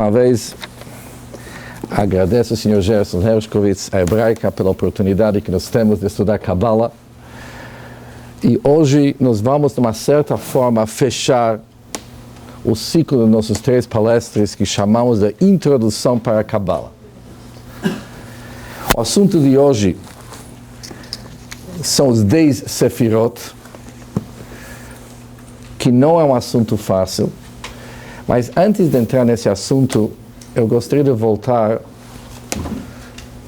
Uma vez, agradeço ao Sr. Gerson Hershkovitz, a Hebraica, pela oportunidade que nós temos de estudar Kabbalah. E hoje nós vamos, de uma certa forma, fechar o ciclo de nossas 3 palestras que chamamos de Introdução para a Kabbalah. O assunto de hoje são os 10 Sefirot, que não é um assunto fácil. Mas antes de entrar nesse assunto, eu gostaria de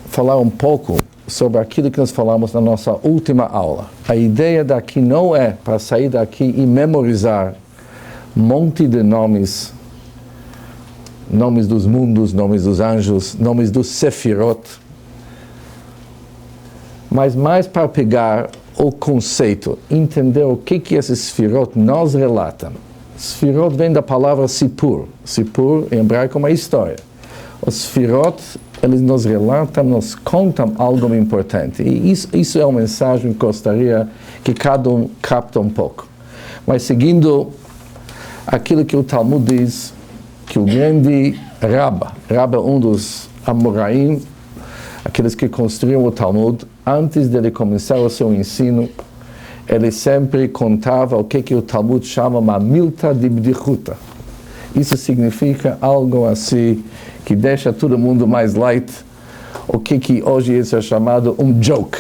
falar um pouco sobre aquilo que nós falamos na nossa última aula. A ideia daqui não é para sair daqui e memorizar um monte de nomes dos mundos, nomes dos anjos, nomes dos Sefirot, mas mais para pegar o conceito, entender o que esses Sefirot nos relatam. Sefirot vem da palavra Sipur. Sipur, em hebraico, é uma história. Os Sefirot, eles nos relatam, nos contam algo importante. E isso é uma mensagem que gostaria que cada um capta um pouco. Mas seguindo aquilo que o Talmud diz, que o grande Rabba é um dos Amoraim, aqueles que construíram o Talmud, antes dele começar o seu ensino, ele sempre contava o que o Talmud chama uma milta de bdichuta. Isso significa algo assim que deixa todo mundo mais light, o que hoje é chamado um joke.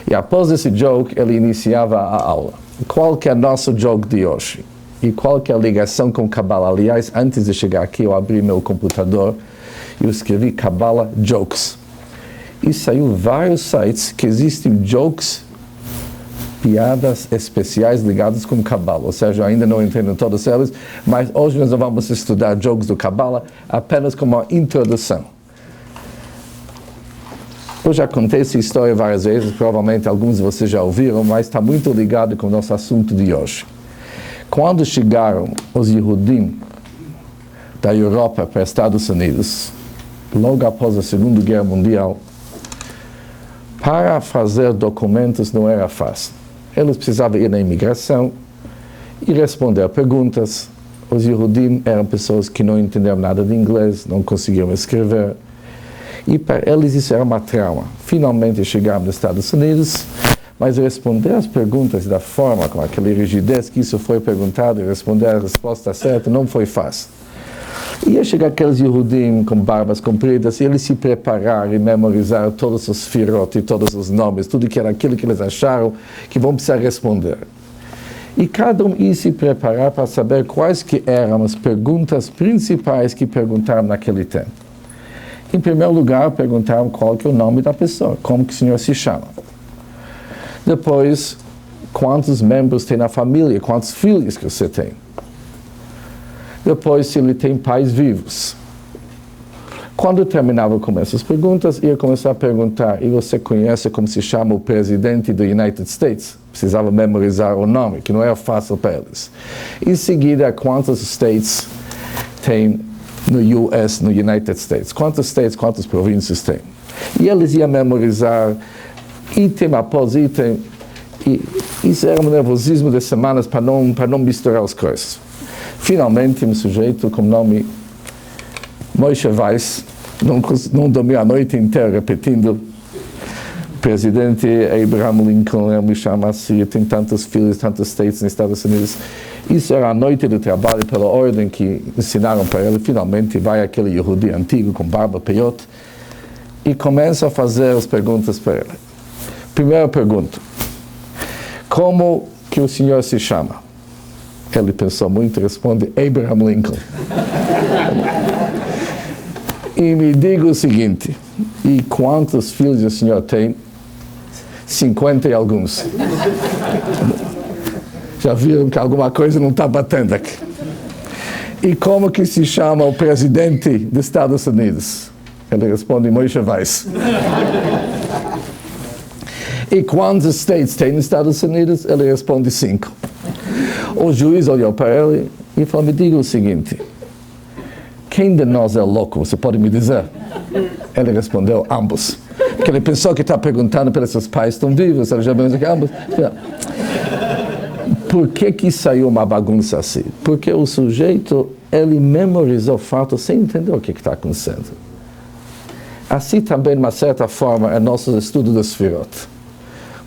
E após esse joke, ele iniciava a aula. Qual que é o nosso joke de hoje? E qual que é a ligação com Kabbalah? Aliás, antes de chegar aqui, eu abri meu computador e eu escrevi Kabbalah Jokes. E saiu vários sites que existem jokes, piadas especiais ligadas com Kabbalah. Ou seja, eu ainda não entendo todos eles, mas hoje nós vamos estudar jogos do Kabbalah apenas como uma introdução. Eu já contei essa história várias vezes, provavelmente alguns de vocês já ouviram, mas está muito ligado com o nosso assunto de hoje. Quando chegaram os Yehudim da Europa para os Estados Unidos, logo após a Segunda Guerra Mundial, para fazer documentos não era fácil. Eles precisavam ir na imigração e responder perguntas. Os Yehudim eram pessoas que não entendiam nada de inglês, não conseguiam escrever. E para eles isso era uma trauma. Finalmente chegaram nos Estados Unidos, mas responder as perguntas da forma, com aquela rigidez que isso foi perguntado, e responder a resposta certa não foi fácil. Ia chegar aqueles Yehudim com barbas compridas e eles se prepararam e memorizaram todos os Sefirot e todos os nomes, tudo que era aquilo que eles acharam que vão precisar responder. E cada um ia se preparar para saber quais que eram as perguntas principais que perguntaram naquele tempo. Em primeiro lugar, perguntaram qual que é o nome da pessoa, como que o senhor se chama. Depois, quantos membros tem na família, quantos filhos que você tem. Depois, se ele tem pais vivos. Quando terminava com essas perguntas, ia começar a perguntar, e você conhece como se chama o presidente do United States? Precisava memorizar o nome, que não era fácil para eles. Em seguida, quantos states tem no US, no United States? Quantos states, quantas províncias tem? E eles iam memorizar item após item, e isso era um nervosismo de semanas para não misturar as coisas. Finalmente, um sujeito com o nome Moshe Weiss, não dormiu a noite inteira repetindo, presidente Abraham Lincoln, ele me chama assim, tem tantos filhos, tantos states nos Estados Unidos. Isso era a noite de trabalho, pela ordem que ensinaram para ele. Finalmente vai aquele Yehudi antigo com barba, peiote, e começa a fazer as perguntas para ele. Primeira pergunta: como que o senhor se chama? Ele pensou muito e responde: Abraham Lincoln. E me diga o seguinte: e quantos filhos o senhor tem? 50 e alguns. Já viram que alguma coisa não está batendo aqui. E como que se chama o presidente dos Estados Unidos? Ele responde: Moshe Weiss. E quantos states tem nos Estados Unidos? Ele responde: 5. O juiz olhou para ele e falou: me diga o seguinte, quem de nós é louco? Você pode me dizer? Ele respondeu: ambos. Porque ele pensou que está perguntando para seus pais estão vivos. Ele já pensou que ambos. Por que saiu uma bagunça assim? Porque o sujeito, ele memorizou o fato sem entender o que está acontecendo. Assim também, de uma certa forma, é nosso estudo das Sfirot.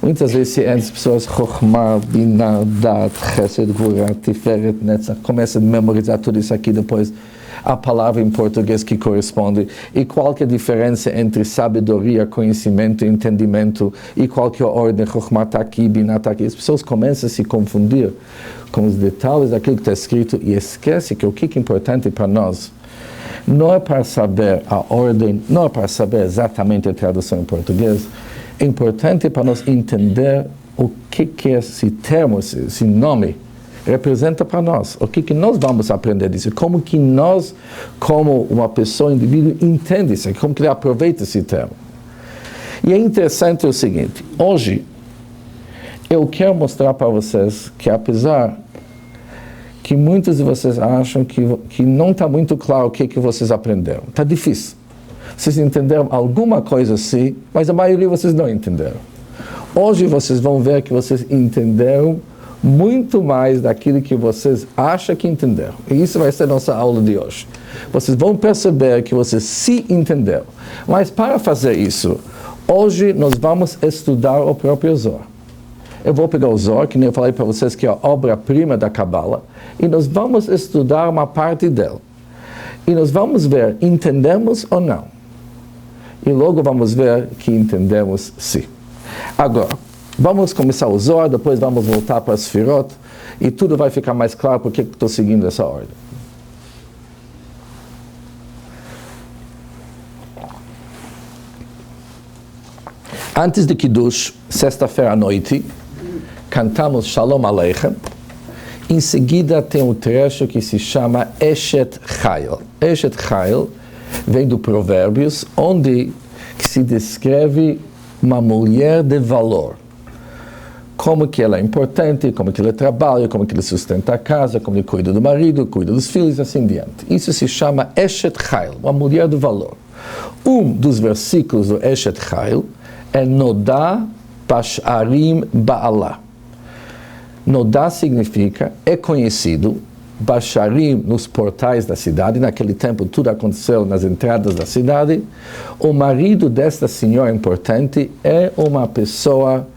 Muitas vezes as pessoas, Chokhmah, Binah, Dat, Chesed, Gvurah, Tiferet, Netzach, começam a memorizar tudo isso aqui, depois a palavra em português que corresponde, e qual que é a diferença entre sabedoria, conhecimento e entendimento, e qual que é a ordem, Chokhmah está aqui, Binah está aqui. As pessoas começam a se confundir com os detalhes daquilo que está escrito e esquecem que o que é importante para nós não é para saber a ordem, não é para saber exatamente a tradução em português. É importante para nós entender o que esse termo, esse nome, representa para nós. O que nós vamos aprender disso. Como que nós, como uma pessoa, indivíduo, entende isso. Como que ele aproveita esse termo. E é interessante o seguinte. Hoje, eu quero mostrar para vocês que apesar que muitos de vocês acham que não está muito claro o que vocês aprenderam. Está difícil. Vocês entenderam alguma coisa assim, mas a maioria vocês não entenderam. Hoje vocês vão ver que vocês entenderam muito mais daquilo que vocês acham que entenderam. E isso vai ser a nossa aula de hoje. Vocês vão perceber que vocês se entenderam. Mas para fazer isso, hoje nós vamos estudar o próprio Zohar. Eu vou pegar o Zohar, que nem eu falei para vocês que é a obra-prima da Kabbalah, e nós vamos estudar uma parte dela. E nós vamos ver, entendemos ou não. E logo vamos ver que entendemos sim. Agora, vamos começar o Zohar, depois vamos voltar para as Sfirot, e tudo vai ficar mais claro porque estou seguindo essa ordem. Antes de Kiddush, sexta-feira à noite, cantamos Shalom Aleichem. Em seguida tem um trecho que se chama Eshet Chayil. Eshet Chayil vem do Provérbios, onde se descreve uma mulher de valor. Como que ela é importante, como que ela trabalha, como que ela sustenta a casa, como ele cuida do marido, cuida dos filhos, assim diante. Isso se chama Eshet Chayil, uma mulher de valor. Um dos versículos do Eshet Chayil é Nodá Basharim Ba'ala. Nodá significa, é conhecido, Basharim nos portais da cidade, naquele tempo tudo aconteceu nas entradas da cidade. O marido desta senhora importante é uma pessoa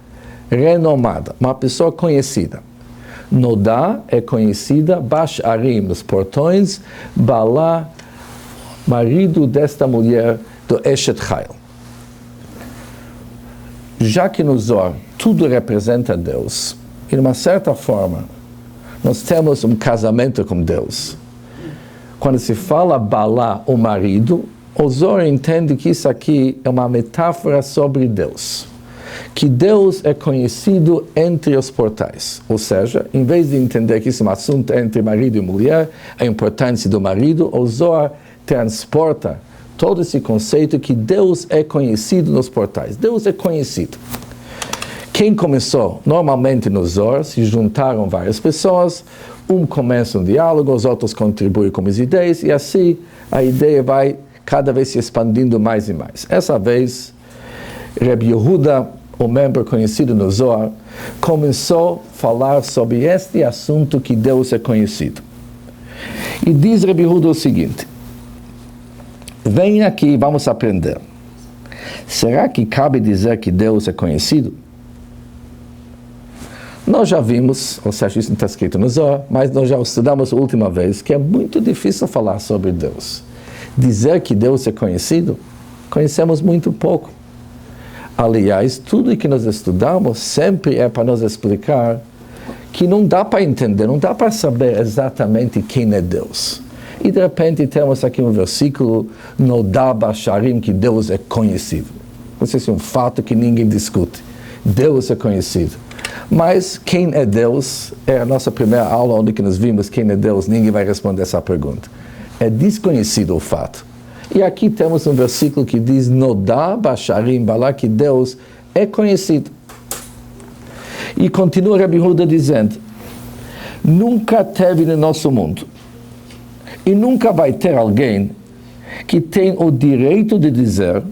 renomada, uma pessoa conhecida. Nodá é conhecida, Basharim nos portões, Balá, marido desta mulher do Eshet Chayil. Já que no Zohar tudo representa Deus, e de uma certa forma, nós temos um casamento com Deus. Quando se fala Balá, o marido, o Zohar entende que isso aqui é uma metáfora sobre Deus. Que Deus é conhecido entre os portais. Ou seja, em vez de entender que isso é um assunto entre marido e mulher, a importância do marido, o Zohar transporta todo esse conceito que Deus é conhecido nos portais. Deus é conhecido. Quem começou? Normalmente nos Zohar se juntaram várias pessoas, começa um diálogo, os outros contribuem com as ideias, e assim a ideia vai cada vez se expandindo mais e mais. Essa vez, Rabbi Yehuda, o membro conhecido no Zohar, começou a falar sobre este assunto que Deus é conhecido. E diz Rabbi Yehuda o seguinte: vem aqui e vamos aprender. Será que cabe dizer que Deus é conhecido? Nós já vimos, ou seja, isso não está escrito no Zohar, mas nós já estudamos a última vez, que é muito difícil falar sobre Deus. Dizer que Deus é conhecido, conhecemos muito pouco. Aliás, tudo que nós estudamos sempre é para nos explicar que não dá para entender, não dá para saber exatamente quem é Deus. E de repente temos aqui um versículo, Nodá Basharim, que Deus é conhecido. Isso é um fato que ninguém discute. Deus é conhecido. Mas quem é Deus? É a nossa primeira aula onde nós vimos quem é Deus. Ninguém vai responder essa pergunta. É desconhecido o fato. E aqui temos um versículo que diz Nodá Basharim Balá, que Deus é conhecido. E continua Rabbi Yehuda dizendo: nunca teve no nosso mundo e nunca vai ter alguém que tem o direito de dizer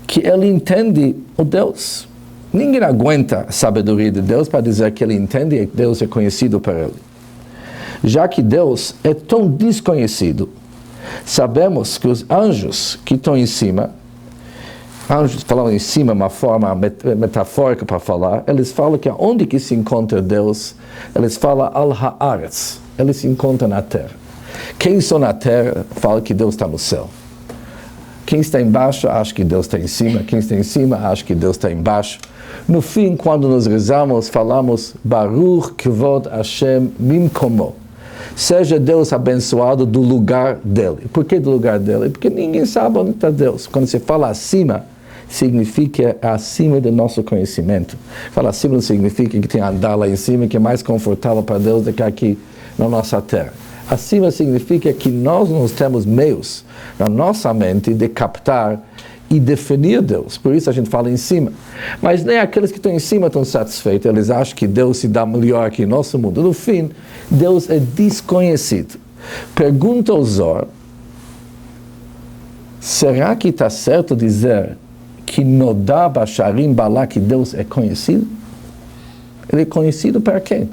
que ele entende o Deus. Ninguém aguenta a sabedoria de Deus para dizer que ele entende e que Deus é conhecido por ele. Já que Deus é tão desconhecido, sabemos que os anjos que estão em cima, anjos falando em cima, uma forma metafórica para falar, eles falam que onde que se encontra Deus, eles falam al-ha'aretz, eles se encontram na terra. Quem está na terra fala que Deus está no céu. Quem está embaixo acha que Deus está em cima, quem está em cima acha que Deus está embaixo. No fim, quando nos rezamos, falamos Baruch Kvod Hashem Mimkomo. Seja Deus abençoado do lugar dele. Por que do lugar dele? Porque ninguém sabe onde está Deus. Quando você fala acima, significa acima do nosso conhecimento. Fala acima não significa que tem que andar lá em cima, que é mais confortável para Deus do que aqui na nossa terra. Acima significa que nós não temos meios na nossa mente de captar e definir Deus. Por isso a gente fala em cima. Mas nem aqueles que estão em cima estão satisfeitos. Eles acham que Deus se dá melhor aqui no nosso mundo. No fim, Deus é desconhecido. Pergunta ao Zohar, será que está certo dizer que Nodá Basharim Balá, que Deus é conhecido? Ele é conhecido para quem?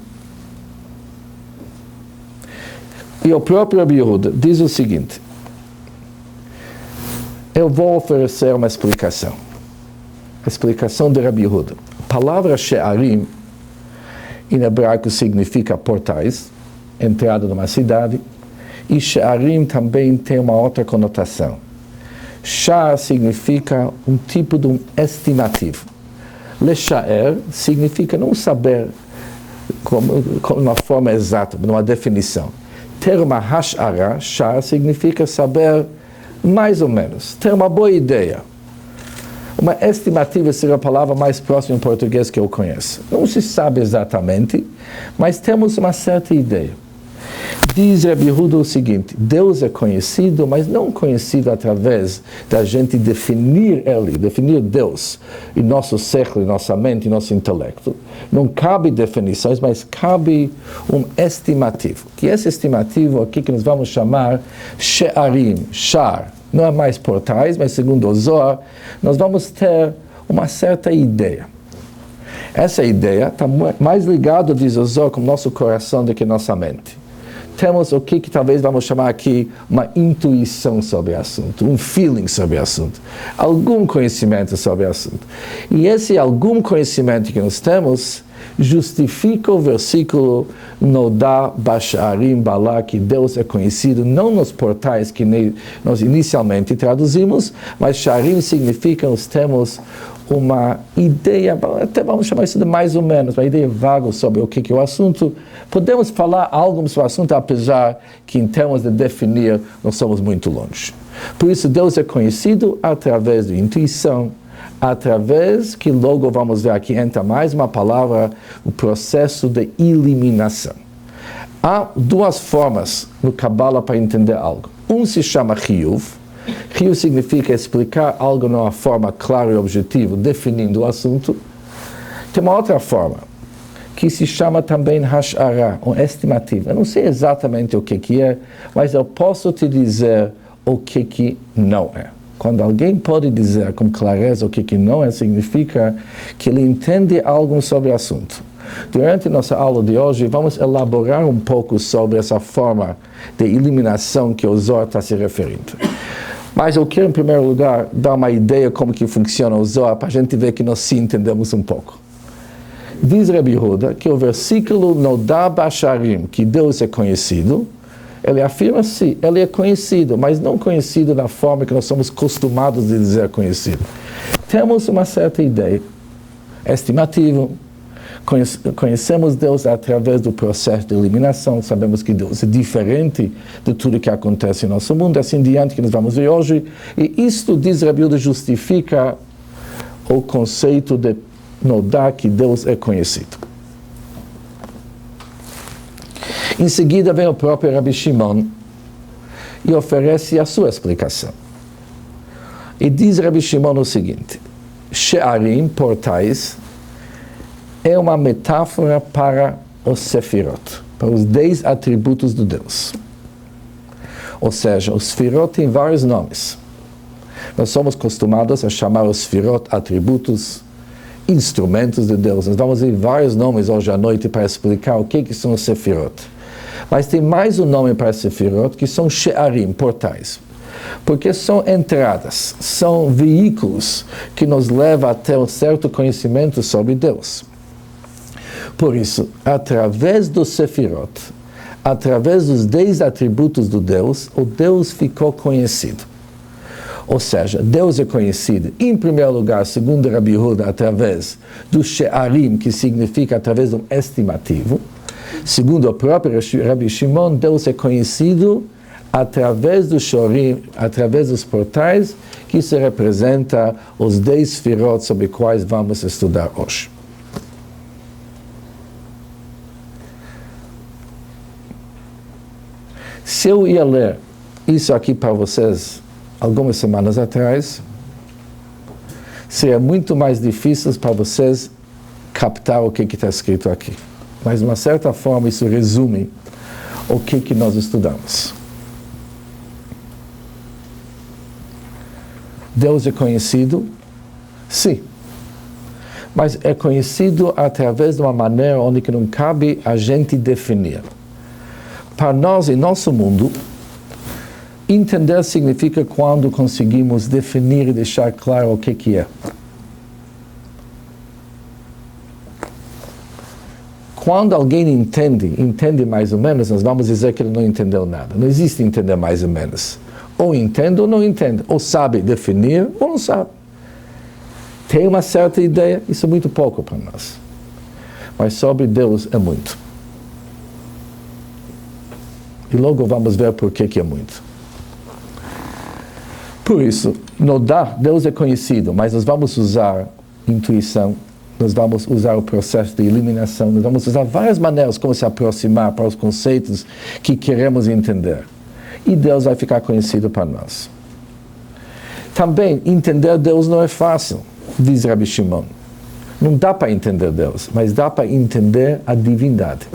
E o próprio Rabi Yehuda diz o seguinte, eu vou oferecer uma explicação. A explicação de Rabi Yehuda. A palavra She'arim, em hebraico, significa portais, entrada de uma cidade, e She'arim também tem uma outra conotação. Sha'ar significa um tipo de um estimativo. Le'sha'er significa não saber como uma forma exata, numa definição. Ter uma hash'ara, sha'ar, significa saber mais ou menos, ter uma boa ideia. Uma estimativa seria a palavra mais próxima em português que eu conheço. Não se sabe exatamente, mas temos uma certa ideia. Diz Rabi Yehuda o seguinte, Deus é conhecido, mas não conhecido através da gente definir Ele, definir Deus em nosso século, em nossa mente, em nosso intelecto. Não cabe definições, mas cabe um estimativo. Que esse estimativo aqui que nós vamos chamar She'arim, Sha'ar. Não é mais portais, mas segundo o Zohar, nós vamos ter uma certa ideia. Essa ideia está mais ligada, diz o Zohar, com o nosso coração do que nossa mente. Temos o que talvez vamos chamar aqui uma intuição sobre o assunto, um feeling sobre o assunto, algum conhecimento sobre o assunto. E esse algum conhecimento que nós temos justifica o versículo Nodá Basharim Balá, que Deus é conhecido não nos portais que nós inicialmente traduzimos, mas Sharim significa nós temos uma ideia, até vamos chamar isso de mais ou menos, uma ideia vaga sobre o que é o assunto. Podemos falar algo sobre o assunto, apesar que em termos de definir, nós somos muito longe. Por isso, Deus é conhecido através de intuição, através que logo vamos ver aqui, entra mais uma palavra, o processo de eliminação. Há duas formas no Kabbalah para entender algo. Um se chama Chiyuv. Chiyuv significa explicar algo de uma forma clara e objetiva, definindo o assunto. Tem uma outra forma, que se chama também Hash'ara, um estimativo. Eu não sei exatamente o que é, mas eu posso te dizer o que não é. Quando alguém pode dizer com clareza o que não é, significa que ele entende algo sobre o assunto. Durante nossa aula de hoje, vamos elaborar um pouco sobre essa forma de eliminação que o Zohar está se referindo. Mas eu quero, em primeiro lugar, dar uma ideia como que funciona o Zohar, para a gente ver que nós sim entendemos um pouco. Diz Rabi Yehuda que o versículo Nodá Basharim, que Deus é conhecido, ele afirma sim, ele é conhecido, mas não conhecido da forma que nós somos acostumados de dizer conhecido. Temos uma certa ideia, estimativo, conhecemos Deus através do processo de eliminação, sabemos que Deus é diferente de tudo que acontece em nosso mundo, assim diante que nós vamos ver hoje, e isto, diz Rabi Yehuda, justifica o conceito de Nodá, que Deus é conhecido. Em seguida vem o próprio Rabi Shimon e oferece a sua explicação. E diz Rabi Shimon o seguinte, She'arim, portais, é uma metáfora para os Sefirot, para os 10 atributos de Deus. Ou seja, os Sefirot têm vários nomes. Nós somos acostumados a chamar os Sefirot atributos instrumentos de Deus. Nós vamos ver vários nomes hoje à noite para explicar o que são os Sefirot. Mas tem mais um nome para Sefirot, que são She'arim, portais. Porque são entradas, são veículos que nos levam até um certo conhecimento sobre Deus. Por isso, através dos Sefirot, através dos 10 atributos do Deus, o Deus ficou conhecido. Ou seja, Deus é conhecido, em primeiro lugar, segundo Rabi Yehuda, através do She'arim, que significa através de um estimativo. Segundo o próprio Rabi Shimon, Deus é conhecido através do Shorim, através dos portais, que se representa os 10 Sefirot sobre os quais vamos estudar hoje. Se eu ia ler isso aqui para vocês algumas semanas atrás, seria muito mais difícil para vocês captar o que está escrito aqui. Mas, de uma certa forma, isso resume o que nós estudamos. Deus é conhecido? Sim. Mas é conhecido através de uma maneira onde que não cabe a gente definir. Para nós, em nosso mundo, entender significa quando conseguimos definir e deixar claro o que é. Quando alguém entende mais ou menos, nós vamos dizer que ele não entendeu nada. Não existe entender mais ou menos. Ou entende ou não entende. Ou sabe definir ou não sabe. Tem uma certa ideia, isso é muito pouco para nós. Mas sobre Deus é muito. E logo vamos ver por que é muito. Por isso, Deus é conhecido, mas nós vamos usar intuição, nós vamos usar o processo de eliminação, nós vamos usar várias maneiras como se aproximar para os conceitos que queremos entender. E Deus vai ficar conhecido para nós. Também, entender Deus não é fácil, diz Rabi Shimon. Não dá para entender Deus, mas dá para entender a divindade.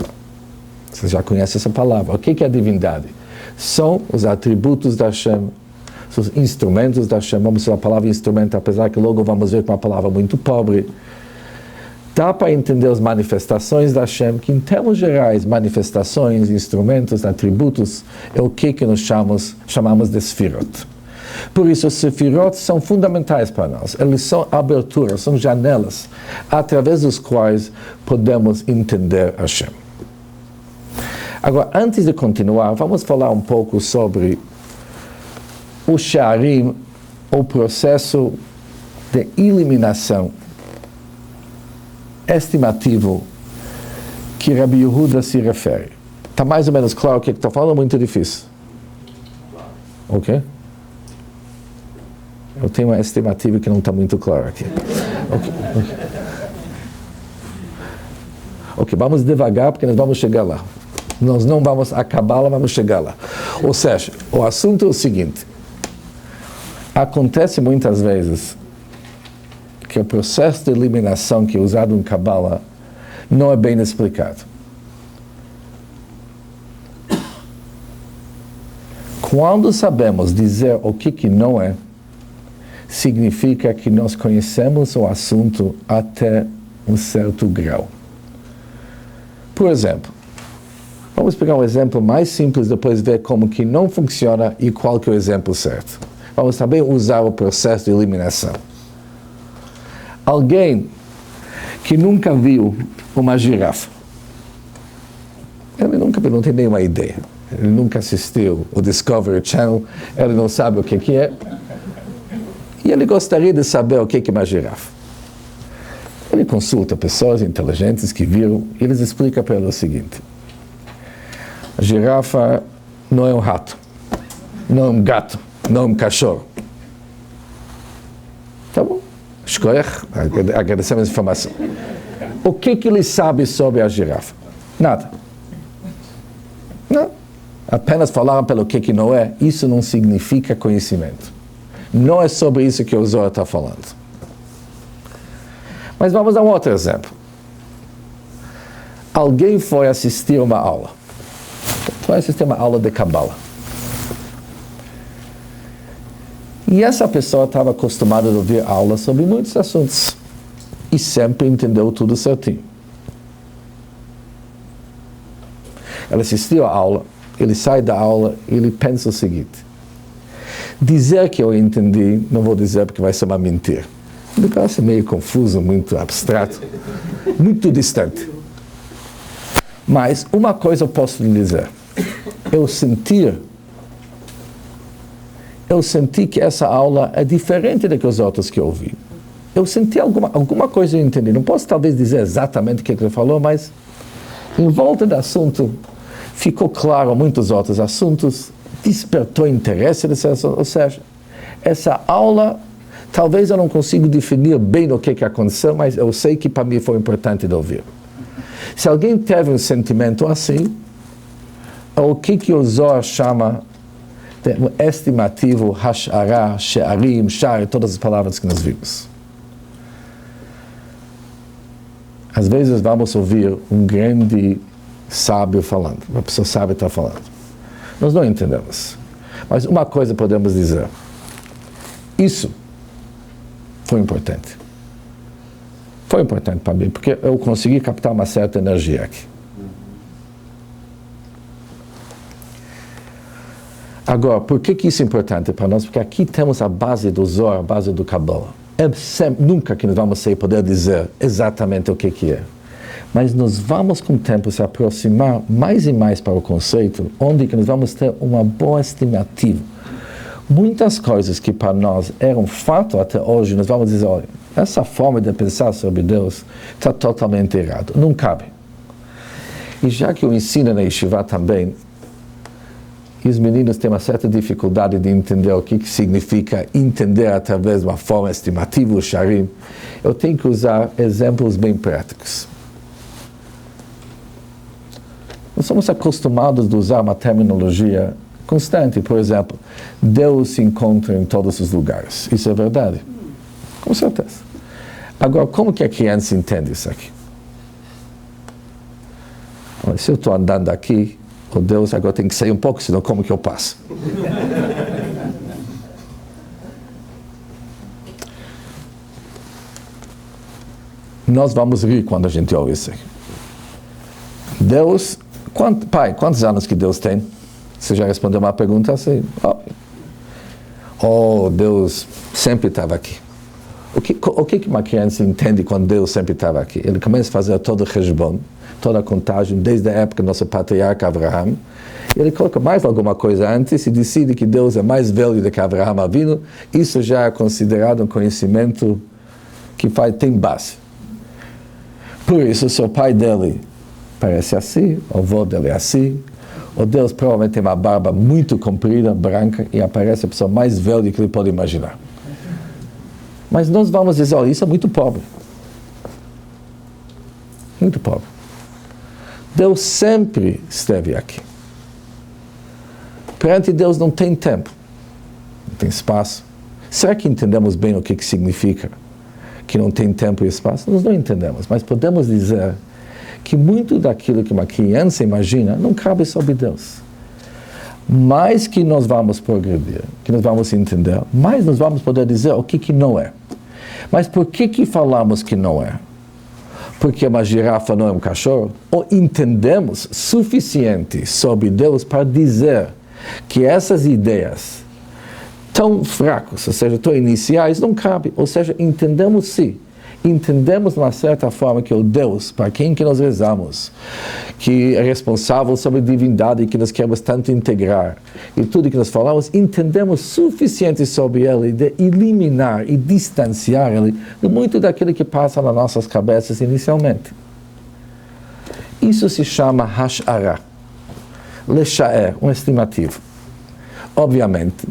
Você já conhece essa palavra. O que é a divindade? São os atributos da Hashem, são os instrumentos da Hashem. Vamos usar a palavra instrumento, apesar que logo vamos ver que é uma palavra muito pobre. Dá para entender as manifestações da Hashem, que em termos gerais, manifestações, instrumentos, atributos, é o que nós chamamos de Sefirot. Por isso, os Sefirot são fundamentais para nós. Eles são aberturas, são janelas, através dos quais podemos entender Hashem. Agora, antes de continuar, vamos falar um pouco sobre o She'arim, o processo de eliminação estimativo que Rabi Yehuda se refere. Está mais ou menos claro o que estou falando? Muito difícil. Ok? Eu tenho uma estimativa que não está muito clara aqui. Ok, vamos devagar porque nós vamos chegar lá. Nós não vamos acabá-la, vamos chegar lá. Ou seja, o assunto é o seguinte. Acontece muitas vezes que o processo de eliminação que é usado em Kabbalah não é bem explicado. Quando sabemos dizer o que não é, significa que nós conhecemos o assunto até um certo grau. Por exemplo, vamos pegar um exemplo mais simples, depois ver como que não funciona e qual que é o exemplo certo. Vamos também usar o processo de eliminação. Alguém que nunca viu uma girafa, ele nunca viu, não tem nenhuma ideia. Ele nunca assistiu o Discovery Channel, ele não sabe o que é. E ele gostaria de saber o que é uma girafa. Ele consulta pessoas inteligentes que viram e eles explicam para ele o seguinte. A girafa não é um rato, não é um gato, não é um cachorro. Tá bom? Escolha, agradecemos a informação. O que ele sabe sobre a girafa? Nada. Não. Apenas falaram pelo que não é, isso não significa conhecimento. Não é sobre isso que o Zohar está falando. Mas vamos a um outro exemplo. Alguém foi assistir uma aula. Foi assistir uma aula de Kabbalah. E essa pessoa estava acostumada a ouvir aulas sobre muitos assuntos. e sempre entendeu tudo certinho. Ele assistiu à aula, ele sai da aula e ele pensa o seguinte: dizer que eu entendi, não vou dizer porque vai ser uma mentira. Ele parece meio confuso, muito abstrato, muito distante. Mas uma coisa eu posso lhe dizer: eu senti que essa aula é diferente das que os outros que eu ouvi. Eu senti alguma coisa eu entendi. Não posso talvez dizer exatamente o que ele falou, mas em volta do assunto ficou claro muitos outros assuntos, despertou interesse nesse assunto. Ou seja, essa aula, talvez eu não consiga definir bem o que aconteceu, mas eu sei que para mim foi importante de ouvir. Se alguém teve um sentimento assim, é o que o Zohar chama de um estimativo, hashara, she'arim, shar, todas as palavras que nós vimos. Às vezes vamos ouvir um grande sábio falando, uma pessoa sábia está falando. Nós não entendemos. Mas uma coisa podemos dizer: isso foi importante. Foi importante para mim, porque eu consegui captar uma certa energia aqui. Agora, por que isso é importante para nós? Porque aqui temos a base do Zohar, a base do Kabbalah. Nunca que nós vamos poder dizer exatamente o que é. Mas nós vamos, com o tempo, se aproximar mais e mais para o conceito, onde que nós vamos ter uma boa estimativa. Muitas coisas que para nós eram fato até hoje, nós vamos dizer: olha, essa forma de pensar sobre Deus está totalmente errada, não cabe. E já que eu ensino na Yeshiva também, e os meninos têm uma certa dificuldade de entender o que significa entender através de uma forma estimativa, o sharim, eu tenho que usar exemplos bem práticos. Nós somos acostumados a usar uma terminologia constante. Por exemplo, Deus se encontra em todos os lugares. Isso é verdade? Com certeza. Agora, como que a criança entende isso aqui? Olha, se eu estou andando aqui, o Deus agora tem que sair um pouco, senão como que eu passo? Nós vamos rir quando a gente ouve isso aqui. Deus, pai, quantos anos que Deus tem? Você já respondeu uma pergunta assim? Oh, Deus sempre estava aqui. O que uma criança entende quando Deus sempre estava aqui? Ele começa a fazer todo o Heshbon, toda a contagem, desde a época do nosso patriarca Abraham. Ele coloca mais alguma coisa antes e decide que Deus é mais velho do que Abraham Avinu. Isso já é considerado um conhecimento que tem base. Por isso, o seu pai dele parece assim, o avô dele é assim. O Deus provavelmente tem uma barba muito comprida, branca, e aparece a pessoa mais velha que ele pode imaginar. Mas nós vamos dizer: olha, isso é muito pobre. Muito pobre. Deus sempre esteve aqui. Perante Deus não tem tempo, não tem espaço. Será que entendemos bem o que significa que não tem tempo e espaço? Nós não entendemos, mas podemos dizer que muito daquilo que uma criança imagina não cabe sobre Deus. Mais que nós vamos progredir, que nós vamos entender, mais nós vamos poder dizer o que não é. Mas por que falamos que não é? Porque uma girafa não é um cachorro? Ou entendemos suficiente sobre Deus para dizer que essas ideias tão fracas, ou seja, tão iniciais, não cabem. Ou seja, entendemos sim. Entendemos de uma certa forma que o Deus, para quem que nós rezamos, que é responsável sobre a divindade que nós queremos tanto integrar, e tudo que nós falamos, entendemos suficiente sobre ele de eliminar e distanciar ele de muito daquilo que passa nas nossas cabeças inicialmente. Isso se chama hashara, lechaer, um estimativo. Obviamente,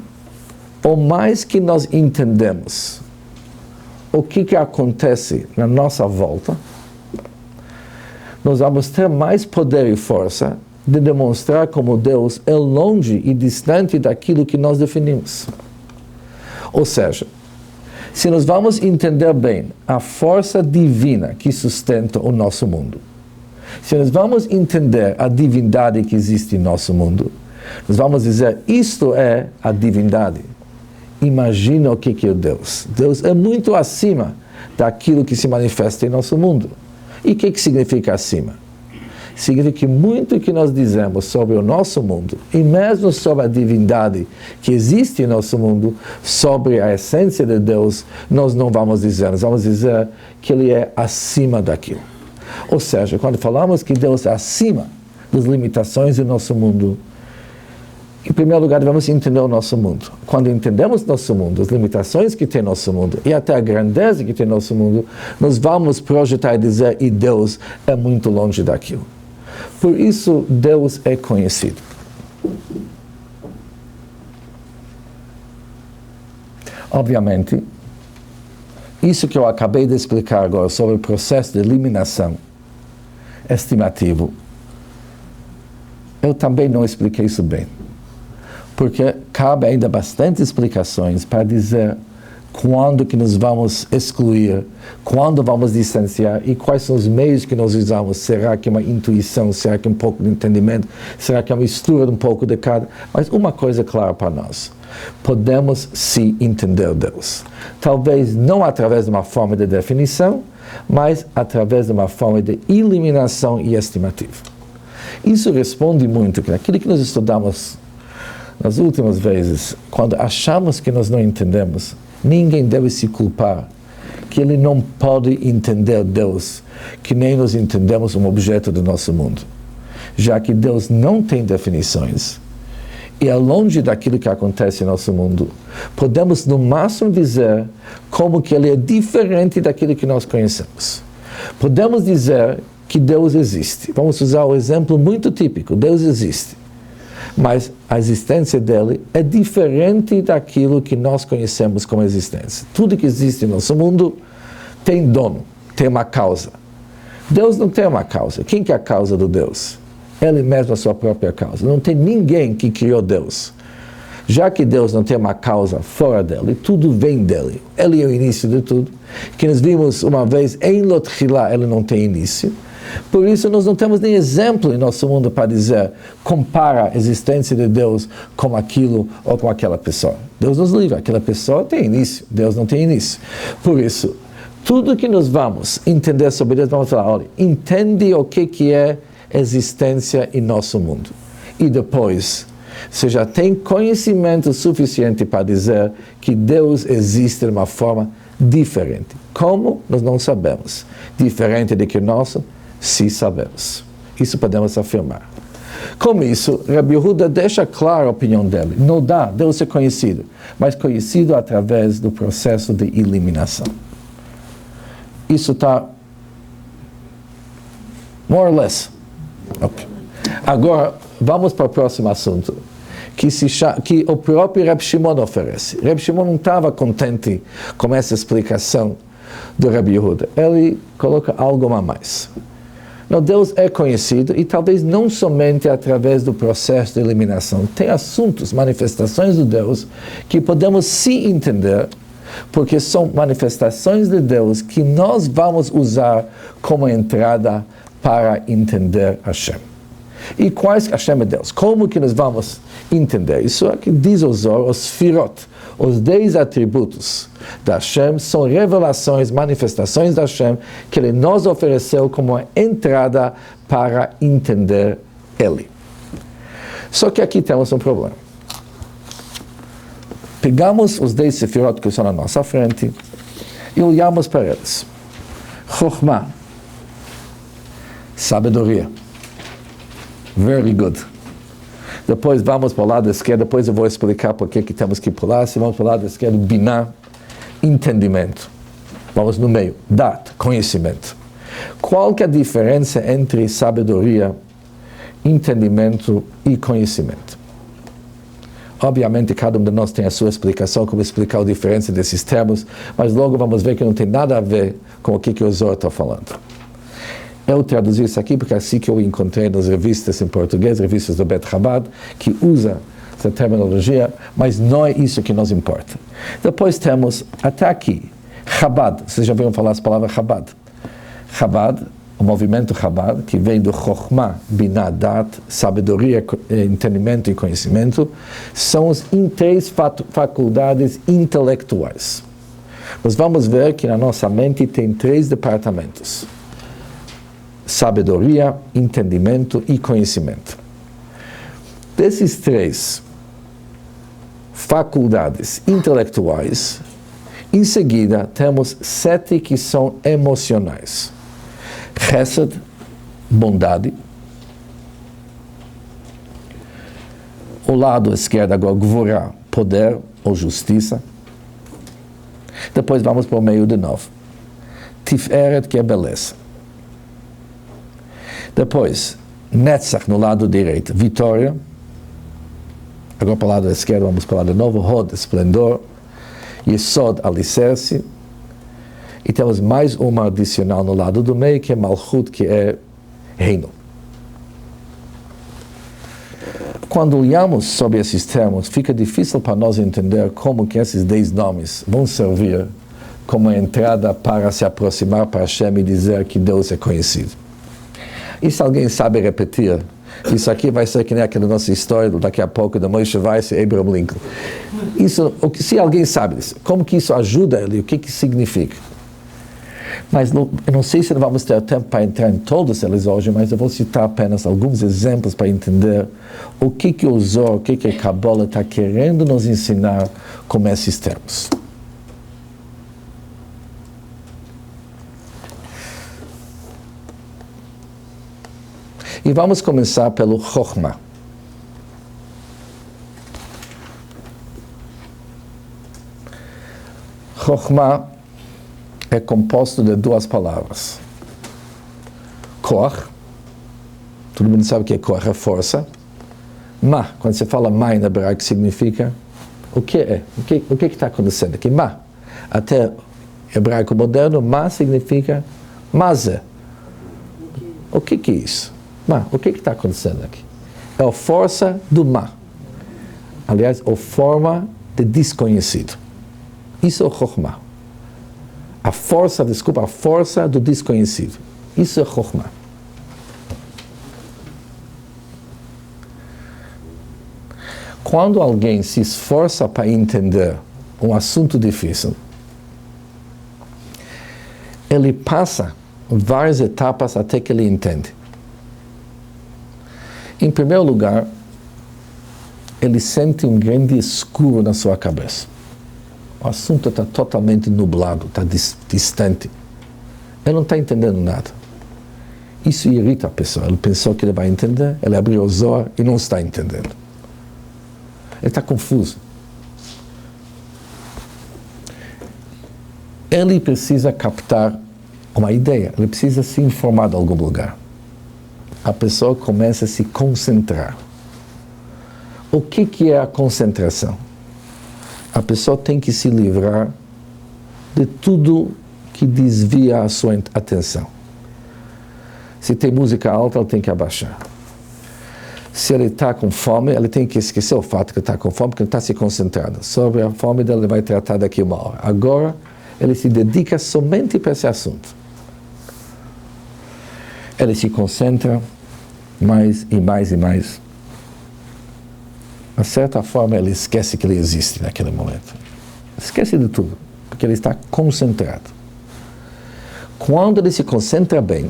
o mais que nós entendemos o que acontece na nossa volta, nós vamos ter mais poder e força de demonstrar como Deus é longe e distante daquilo que nós definimos. Ou seja, se nós vamos entender bem a força divina que sustenta o nosso mundo, se nós vamos entender a divindade que existe em nosso mundo, nós vamos dizer: isto é a divindade. Imagina o que é Deus. Deus é muito acima daquilo que se manifesta em nosso mundo. E o que significa acima? Significa que muito que nós dizemos sobre o nosso mundo, e mesmo sobre a divindade que existe em nosso mundo, sobre a essência de Deus, nós não vamos dizer, nós vamos dizer que Ele é acima daquilo. Ou seja, quando falamos que Deus é acima das limitações do nosso mundo, em primeiro lugar, devemos entender o nosso mundo. Quando entendemos nosso mundo, as limitações que tem nosso mundo e até a grandeza que tem nosso mundo, nós vamos projetar e dizer, e Deus é muito longe daquilo. Por isso, Deus é conhecido. Obviamente, isso que eu acabei de explicar agora sobre o processo de eliminação estimativo, eu também não expliquei isso bem. Porque cabe ainda bastante explicações para dizer quando que nós vamos excluir, quando vamos distanciar e quais são os meios que nós usamos. Será que é uma intuição, será que é um pouco de entendimento, será que é uma mistura de um pouco de cada? Mas uma coisa é clara para nós, podemos sim entender Deus. Talvez não através de uma forma de definição, mas através de uma forma de eliminação e estimativa. Isso responde muito àquilo que nós estudamos nas últimas vezes, quando achamos que nós não entendemos. Ninguém deve se culpar que ele não pode entender Deus, que nem nós entendemos um objeto do nosso mundo. Já que Deus não tem definições, e é longe daquilo que acontece em nosso mundo, podemos no máximo dizer como que ele é diferente daquilo que nós conhecemos. Podemos dizer que Deus existe. Vamos usar o exemplo muito típico, Deus existe. Mas a existência dele é diferente daquilo que nós conhecemos como existência. Tudo que existe no nosso mundo tem dono, tem uma causa. Deus não tem uma causa. Quem que é a causa do Deus? Ele mesmo é a sua própria causa. Não tem ninguém que criou Deus. Já que Deus não tem uma causa fora dele, tudo vem dele. Ele é o início de tudo. Que nós vimos uma vez, em Lotchilá, ele não tem início. Por isso, nós não temos nem exemplo em nosso mundo para dizer, compara a existência de Deus com aquilo ou com aquela pessoa. Deus nos livra, aquela pessoa tem início, Deus não tem início. Por isso, tudo que nós vamos entender sobre Deus, vamos falar, olha, entende o que é existência em nosso mundo. E depois, você já tem conhecimento suficiente para dizer que Deus existe de uma forma diferente. Como? Nós não sabemos. Diferente de que o nosso, sim sabemos. Isso podemos afirmar. Com isso, Rabbi Yehuda deixa clara a opinião dele. Não dá, Deus é conhecido, mas conhecido através do processo de eliminação. Isso está more or less. Okay. Agora, vamos para o próximo assunto, que o próprio Reb Shimon oferece. Reb Shimon não estava contente com essa explicação do Rabbi Yehuda. Ele coloca algo a mais. Não, Deus é conhecido e talvez não somente através do processo de eliminação. Tem assuntos, manifestações de Deus que podemos sim entender, porque são manifestações de Deus que nós vamos usar como entrada para entender Hashem. E quais Hashem é Deus? Como que nós vamos entender? Isso é que diz o Zohar, os Sfirot, os 10 atributos da Hashem, são revelações, manifestações da Hashem, que Ele nos ofereceu como uma entrada para entender Ele. Só que aqui temos um problema. Pegamos os 10 Sefirot que estão na nossa frente e olhamos para eles. Chokhmah, sabedoria. Very good. Depois vamos para o lado esquerdo, depois eu vou explicar por que temos que pular. Se vamos para o lado esquerdo, Binah, entendimento. Vamos no meio, Dat, conhecimento. Qual que é a diferença entre sabedoria, entendimento e conhecimento? Obviamente, cada um de nós tem a sua explicação, como explicar a diferença desses termos, mas logo vamos ver que não tem nada a ver com o que o Zohar está falando. Eu traduzi isso aqui porque é assim que eu encontrei nas revistas em português, revistas do Bet Chabad, que usa essa terminologia, mas não é isso que nos importa. Depois temos, até aqui, Chabad. Vocês já ouviram falar essa palavra Chabad? Chabad, o movimento Chabad, que vem do Chokhmah, Binah, Dat, sabedoria, entendimento e conhecimento, são as 3 faculdades intelectuais. nós vamos ver que na nossa mente tem 3 departamentos: sabedoria, entendimento e conhecimento. Desses 3 faculdades intelectuais, em seguida temos 7 que são emocionais: Chesed, bondade. O lado esquerdo agora, Gvurah, poder ou justiça. Depois vamos para o meio de novo. Tiferet, que é beleza. Depois, Netzach, no lado direito, vitória. Agora para o lado esquerdo, vamos para o lado de novo. Hod, esplendor. Yesod, alicerce. E temos mais uma adicional no lado do meio, que é Malchut, que é reino. Quando olhamos sobre esses termos, fica difícil para nós entender como que esses 10 nomes vão servir como entrada para se aproximar para Hashem e dizer que Deus é conhecido. E se alguém sabe repetir, isso aqui vai ser que nem aquela nossa história daqui a pouco de Moshe Weiss e Abraham Lincoln. Isso, se alguém sabe isso, como que isso ajuda ele, o que que significa? Mas eu não sei se vamos ter tempo para entrar em todos eles hoje, mas eu vou citar apenas alguns exemplos para entender o que o Zohar, o que a Kabbalah está querendo nos ensinar com esses termos. E vamos começar pelo Chokhmah. Chokhmah é composto de 2 palavras. Koach, todo mundo sabe que é Koach, é força. Ma, quando você fala Ma em hebraico, significa o que é? O que está acontecendo aqui? Ma. Até hebraico moderno, Ma significa Maze. O que é isso? Ma, o que está acontecendo aqui? É a força do Ma. Aliás, a forma de desconhecido. Isso é o Chokhmah. A força do desconhecido. Isso é Chokhmah. Quando alguém se esforça para entender um assunto difícil, ele passa várias etapas até que ele entende. Em primeiro lugar, ele sente um grande escuro na sua cabeça. O assunto está totalmente nublado, está distante. Ele não está entendendo nada. Isso irrita a pessoa. Ele pensou que ele vai entender, ele abriu os olhos e não está entendendo. Ele está confuso. Ele precisa captar uma ideia, ele precisa se informar de algum lugar. A pessoa começa a se concentrar. O que é a concentração? A pessoa tem que se livrar de tudo que desvia a sua atenção. Se tem música alta, ele tem que abaixar. Se ele está com fome, ele tem que esquecer o fato que está com fome, porque ele está se concentrando. Sobre a fome dele, ele vai tratar daqui 1 hora. Agora, ele se dedica somente para esse assunto. Ele se concentra mais e mais e mais. De certa forma, ele esquece que ele existe naquele momento. Esquece de tudo, porque ele está concentrado. Quando ele se concentra bem,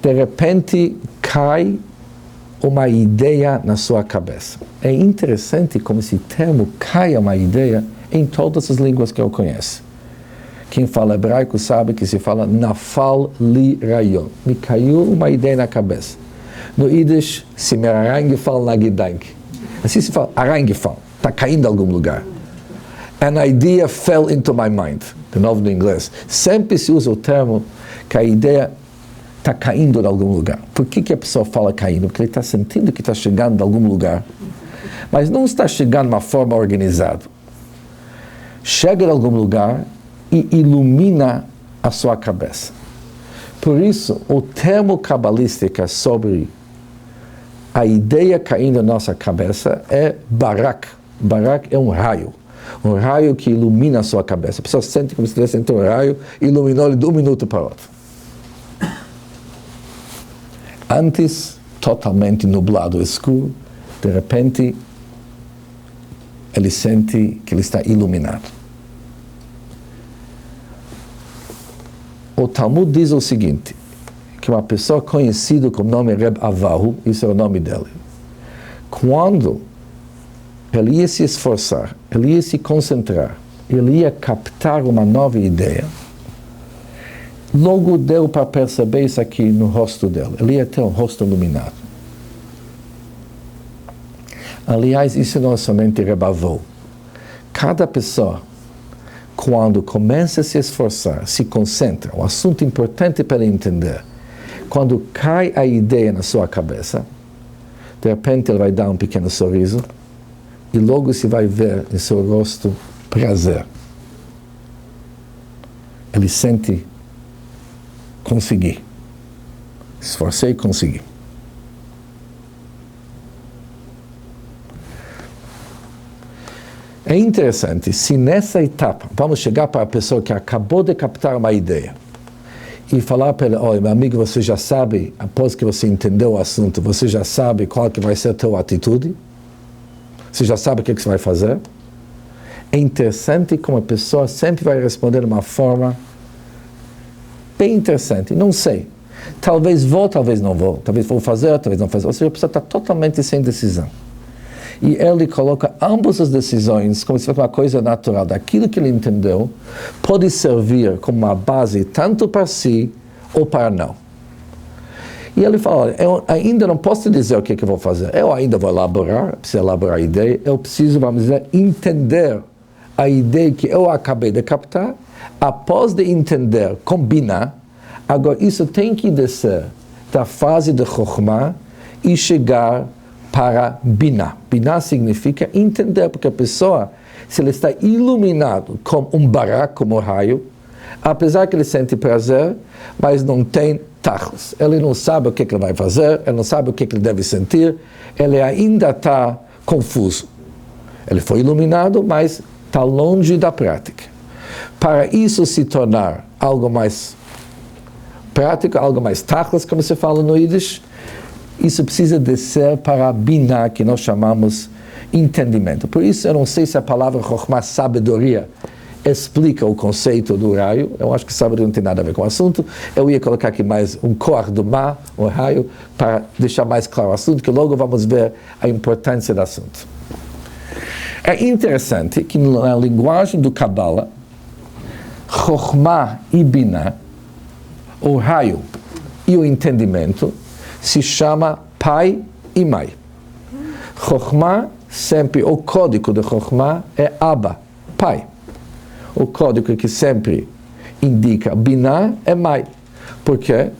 de repente cai uma ideia na sua cabeça. É interessante como esse termo cai uma ideia em todas as línguas que eu conheço. Quem fala hebraico sabe que se fala nafal li rayon. Me caiu uma ideia na cabeça. No Yiddish, se me reingefallen na Gedanke. Assim se fala, reingefallen, está caindo em algum lugar. An idea fell into my mind. De novo no inglês. Sempre se usa o termo que a ideia está caindo em algum lugar. Por que a pessoa fala caindo? Porque ele está sentindo que está chegando em algum lugar. Mas não está chegando de uma forma organizada. Chega em algum lugar e ilumina a sua cabeça. Por isso, o termo cabalístico sobre a ideia caindo na nossa cabeça é barak. Barak é um raio que ilumina a sua cabeça. A pessoa sente como se tivesse um raio e iluminou ele de 1 minuto para o outro. Antes, totalmente nublado, escuro, de repente, ele sente que ele está iluminado. O Talmud diz o seguinte, que uma pessoa conhecida com o nome Reb Avahu, isso é o nome dele, quando ele ia se esforçar, ele ia se concentrar, ele ia captar uma nova ideia, logo deu para perceber isso aqui no rosto dele. Ele ia ter um rosto iluminado. Aliás, isso não é somente Reb Avahu. Cada pessoa, quando começa a se esforçar, se concentra, um assunto importante para ele entender, quando cai a ideia na sua cabeça, de repente ele vai dar um pequeno sorriso e logo se vai ver em seu rosto prazer. Ele sente conseguir. Esforcei e consegui. É interessante, se nessa etapa vamos chegar para a pessoa que acabou de captar uma ideia e falar para ele, olha, meu amigo, você já sabe, após que você entendeu o assunto, você já sabe qual que vai ser a tua atitude? Você já sabe o que você vai fazer? É interessante como a pessoa sempre vai responder de uma forma bem interessante. Não sei. Talvez vou, talvez não vou. Talvez vou fazer, talvez não fazer. Ou seja, a pessoa está totalmente sem decisão. E ele coloca ambas as decisões como se fosse uma coisa natural. Daquilo que ele entendeu, pode servir como uma base tanto para si ou para não. E ele fala, olha, eu ainda não posso dizer o que eu vou fazer. Eu ainda vou elaborar, preciso elaborar a ideia. Eu preciso, vamos dizer, entender a ideia que eu acabei de captar. Após de entender, combinar, agora isso tem que descer da fase de Chokhmah e chegar para Binah. Binah significa entender, porque a pessoa, se ele está iluminado como um barak, como um raio, apesar que ele sente prazer, mas não tem tachlis. Ele não sabe o que ele vai fazer, ele não sabe o que ele deve sentir, ele ainda está confuso. Ele foi iluminado, mas está longe da prática. Para isso se tornar algo mais prático, algo mais tachlis, como se fala no Yiddish, isso precisa descer para a Binah, que nós chamamos entendimento. Por isso, eu não sei se a palavra Chokhmah, sabedoria, explica o conceito do raio. Eu acho que sabedoria não tem nada a ver com o assunto. Eu ia colocar aqui mais um cor do mar, um raio, para deixar mais claro o assunto, que logo vamos ver a importância do assunto. É interessante que na linguagem do Kabbalah, Chokhmah e Binah, o raio e o entendimento, se chama pai e mãe. Chokhmah, sempre, o código de Chokhmah é Abba, pai. O código que sempre indica Binah é mãe. Porque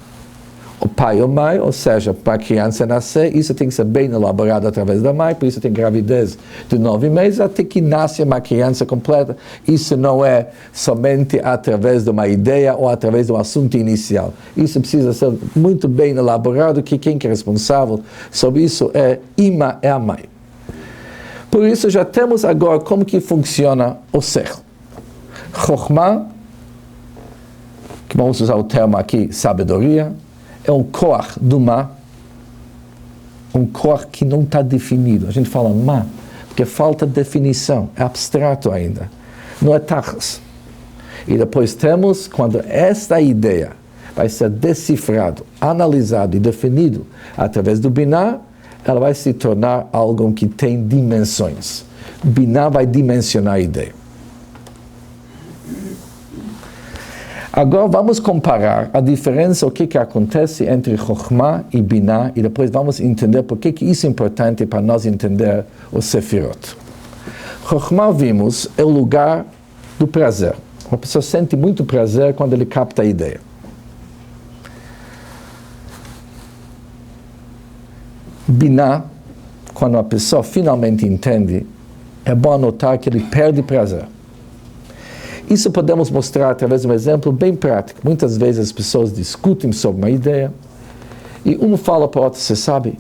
o pai ou mãe, ou seja, para a criança nascer, isso tem que ser bem elaborado através da mãe, por isso tem gravidez de 9 meses, até que nasce uma criança completa. Isso não é somente através de uma ideia ou através de um assunto inicial. Isso precisa ser muito bem elaborado, que quem é responsável sobre isso é Ima, é a mãe. Por isso já temos agora como que funciona o sechel. Chokhmah, que vamos usar o termo aqui, sabedoria, é um koach do ma, um koach que não está definido. A gente fala ma, porque falta definição, é abstrato ainda, não é tachlis. E depois temos, quando esta ideia vai ser decifrado, analisado e definido através do Binah, ela vai se tornar algo que tem dimensões. Binah vai dimensionar a ideia. Agora vamos comparar a diferença, o que acontece entre Chokhmah e Binah, e depois vamos entender por que isso é importante para nós entender o Sefirot. Chokhmah, vimos, é o lugar do prazer. Uma pessoa sente muito prazer quando ele capta a ideia. Binah, quando a pessoa finalmente entende, é bom notar que ele perde prazer. Isso podemos mostrar através de um exemplo bem prático. Muitas vezes as pessoas discutem sobre uma ideia e um fala para o outro, você sabe,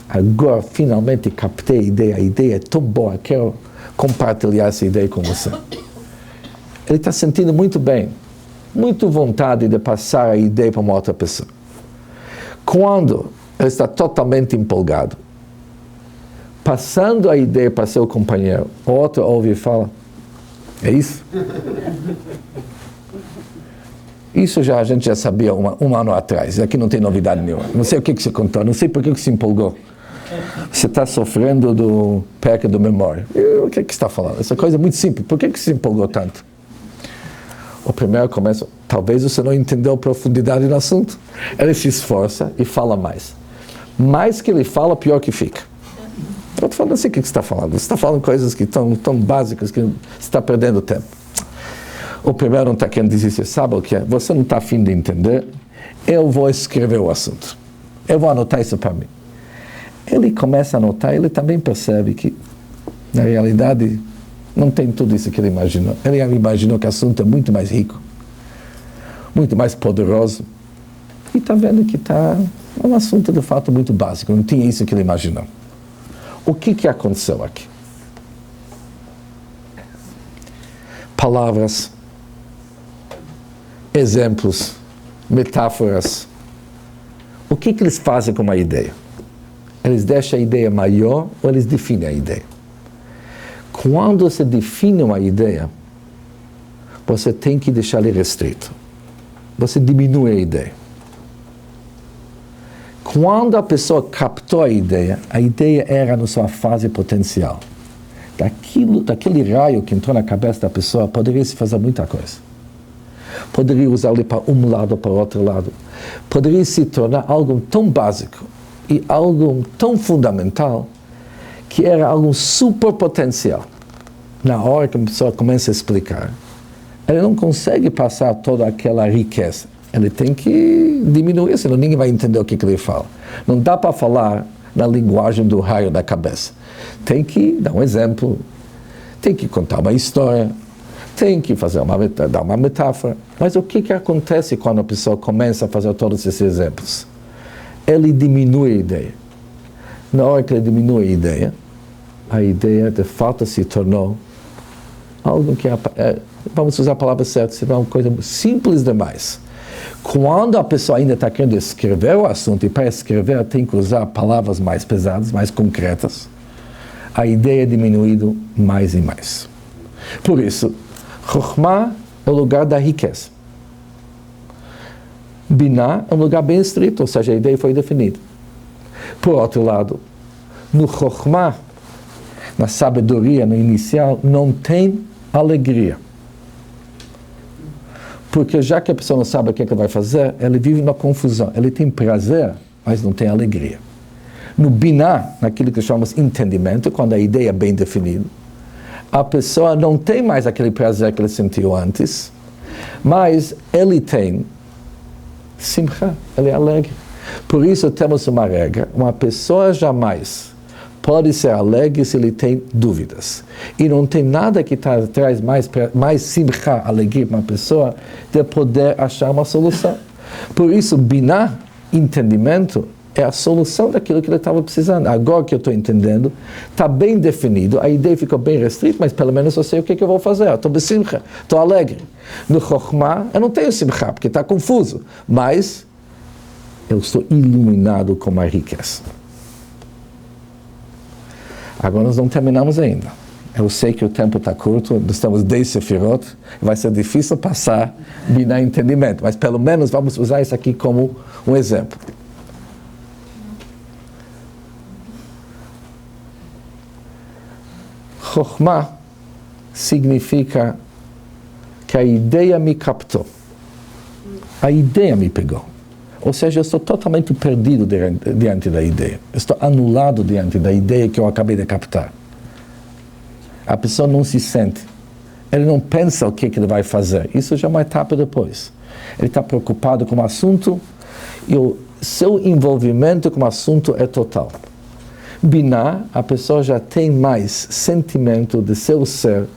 agora finalmente captei a ideia é tão boa, quero compartilhar essa ideia com você. Ele está sentindo muito bem, muito vontade de passar a ideia para uma outra pessoa. Quando ele está totalmente empolgado, passando a ideia para seu companheiro, o outro ouve e fala, é isso? Isso a gente já sabia um ano atrás, aqui não tem novidade nenhuma. Não sei o que você contou, não sei por que você se empolgou. Você está sofrendo do perca da memória. O que você está falando? Essa coisa é muito simples, por que você se empolgou tanto? O primeiro começa, talvez você não entendeu a profundidade do assunto. Ele se esforça e fala mais. Mais que ele fala, pior que fica. Eu estou falando assim, o que você está falando? Você está falando coisas que estão tão básicas que você está perdendo tempo. O primeiro não está querendo dizer, você sabe o que é? Você não está afim de entender, eu vou escrever o assunto. Eu vou anotar isso para mim. Ele começa a anotar, ele também percebe que, na realidade, não tem tudo isso que ele imaginou. Ele imaginou que o assunto é muito mais rico, muito mais poderoso. E está vendo que é um assunto, de fato, muito básico. Não tinha isso que ele imaginou. O que aconteceu aqui? Palavras, exemplos, metáforas. O que eles fazem com uma ideia? Eles deixam a ideia maior ou eles definem a ideia? Quando você define uma ideia, você tem que deixar ele restrito. Você diminui a ideia. Quando a pessoa captou a ideia era na sua fase potencial. Daquele raio que entrou na cabeça da pessoa, poderia se fazer muita coisa. Poderia usar ele para um lado ou para o outro lado. Poderia se tornar algo tão básico e algo tão fundamental que era algo super potencial. Na hora que a pessoa começa a explicar, ele não consegue passar toda aquela riqueza. Ele tem que diminuir, senão ninguém vai entender o que ele fala. Não dá para falar na linguagem do raio da cabeça. Tem que dar um exemplo, tem que contar uma história, tem que dar uma metáfora. Mas o que acontece quando a pessoa começa a fazer todos esses exemplos? Ele diminui a ideia. Na hora que ele diminui a ideia de fato se tornou algo que vamos usar a palavra certa, se tornou uma coisa simples demais. Quando a pessoa ainda está querendo escrever o assunto, e para escrever tem que usar palavras mais pesadas, mais concretas, a ideia é diminuída mais e mais. Por isso, Chokhmah é o lugar da riqueza. Binah é um lugar bem estrito, ou seja, a ideia foi definida. Por outro lado, no Chokhmah, na sabedoria, no inicial, não tem alegria. Porque já que a pessoa não sabe o que ela vai fazer, ela vive na confusão. Ele tem prazer, mas não tem alegria. No Binah, naquilo que chamamos entendimento, quando a ideia é bem definida, a pessoa não tem mais aquele prazer que ele sentiu antes, mas ele tem simcha, ele é alegre. Por isso temos uma regra, uma pessoa jamais pode ser alegre se ele tem dúvidas. E não tem nada que traz mais simcha, alegria para uma pessoa, de poder achar uma solução. Por isso, Binah, entendimento, é a solução daquilo que ele estava precisando. Agora que eu estou entendendo, está bem definido, a ideia ficou bem restrita, mas pelo menos eu sei o que eu vou fazer. Estou besimcha, estou alegre. No Chokhmah, eu não tenho simcha, porque está confuso, mas eu estou iluminado com a riqueza. Agora nós não terminamos ainda. Eu sei que o tempo está curto, nós estamos 10 sefirot, vai ser difícil passar Binah entendimento, mas pelo menos vamos usar isso aqui como um exemplo. Chokhmah significa que a ideia me captou. A ideia me pegou. Ou seja, eu estou totalmente perdido diante da ideia. Eu estou anulado diante da ideia que eu acabei de captar. A pessoa não se sente. Ele não pensa o que ele vai fazer. Isso já é uma etapa depois. Ele está preocupado com o assunto e o seu envolvimento com o assunto é total. Binah, a pessoa já tem mais sentimento de seu ser